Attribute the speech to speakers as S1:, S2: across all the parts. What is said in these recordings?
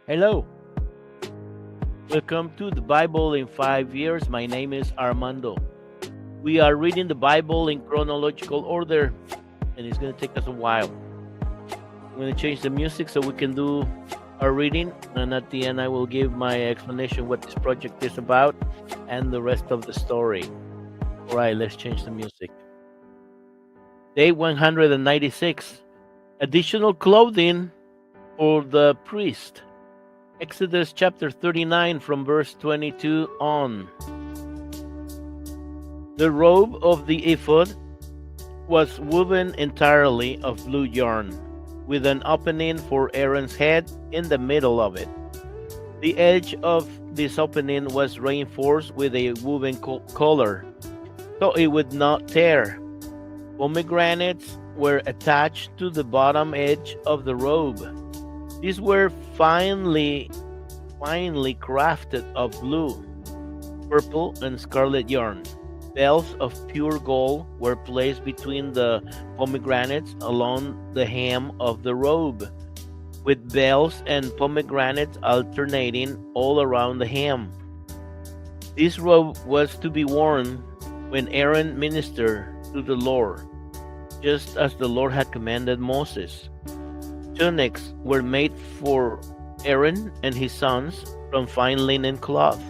S1: Hello, welcome to the Bible in 5 years. My name is Armando. We are reading the Bible in chronological order, and it's going to take us a while. I'm going to change the music so we can do our reading, and at the end, I will give my explanation what this project is about and the rest of the story. All right, let's change the music. Day 196, additional clothing for the priest. Exodus chapter 39 from verse 22 on. The robe of the ephod was woven entirely of blue yarn, with an opening for Aaron's head in the middle of it. The edge of this opening was reinforced with a woven collar, so it would not tear. Pomegranates were attached to the bottom edge of the robe. These were finely crafted of blue, purple, and scarlet yarn. Bells of pure gold were placed between the pomegranates along the hem of the robe, with bells and pomegranates alternating all around the hem. This robe was to be worn when Aaron ministered to the Lord, just as the Lord had commanded Moses. Tunics were made for Aaron and his sons from fine linen cloth.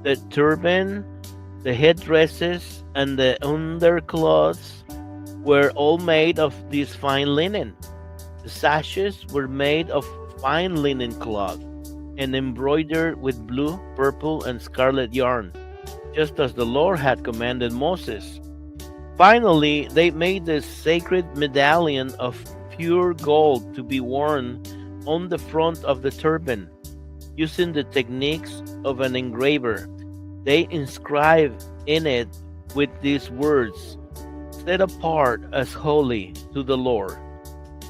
S1: The turban, the headdresses, and the undercloths were all made of this fine linen. The sashes were made of fine linen cloth and embroidered with blue, purple, and scarlet yarn, just as the Lord had commanded Moses. Finally, they made the sacred medallion of pure gold to be worn on the front of the turban. Using the techniques of an engraver, they inscribed in it with these words, "Set apart as holy to the Lord."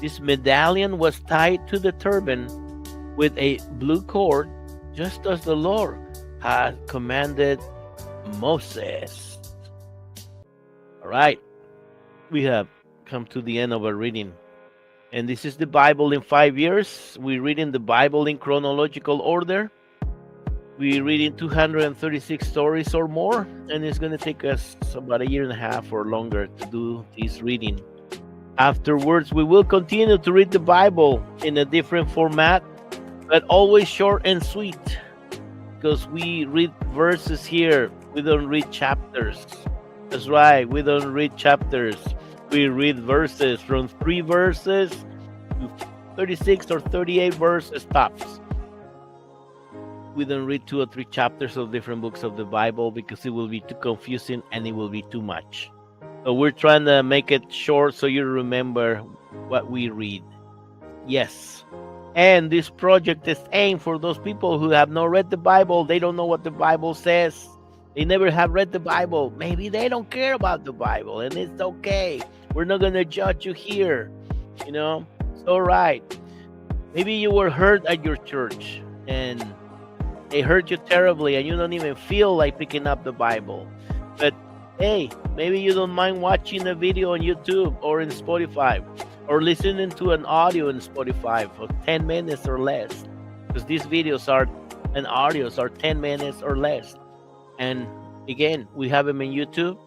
S1: This medallion was tied to the turban with a blue cord, just as the Lord had commanded Moses. All right, we have come to the end of our reading. And this is the Bible in 5 years. We're reading the Bible in chronological order. We're reading 236 stories or more, and it's going to take us about a year and a half or longer to do this reading. Afterwards, we will continue to read the Bible in a different format, but always short and sweet, because we read verses here. We don't read chapters. That's right, we don't read chapters. We read verses from 3 verses to 36 or 38 verses tops. We don't read 2 or 3 chapters of different books of the Bible because it will be too confusing and it will be too much. So we're trying to make it short so you remember what we read. Yes. And this project is aimed for those people who have not read the Bible. They don't know what the Bible says. They never have read the Bible. Maybe they don't care about the Bible, and it's okay. We're not going to judge you here. It's all right. Maybe you were hurt at your church, and they hurt you terribly, and you don't even feel like picking up the Bible. But hey, maybe you don't mind watching a video on YouTube or in Spotify, or listening to an audio in Spotify for 10 minutes or less, because these videos and audios are 10 minutes or less. And again, we have them in YouTube,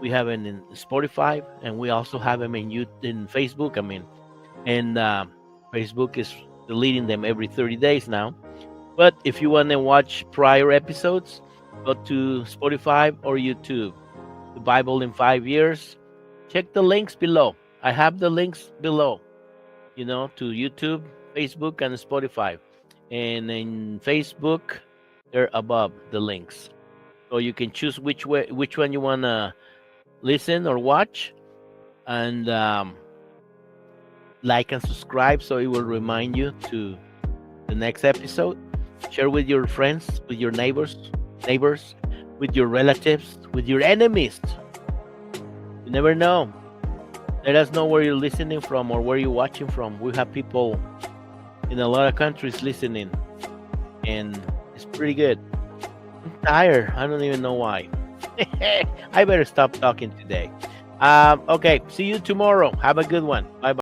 S1: we have them in Spotify, and we also have them in Facebook. And Facebook is deleting them every 30 days now. But if you want to watch prior episodes, go to Spotify or YouTube. The Bible in 5 years. Check the links below. I have the links below, to YouTube, Facebook, and Spotify. And in Facebook, they're above the links. So you can choose which one you want to listen or watch, and like and subscribe so it will remind you to the next episode. Share with your friends, with your neighbors, with your relatives, with your enemies. You never know. Let us know where you're listening from or where you're watching from. We have people in a lot of countries listening, and it's pretty good. I'm tired. I don't even know why. I better stop talking today. Okay, see you tomorrow. Have a good one. Bye-bye.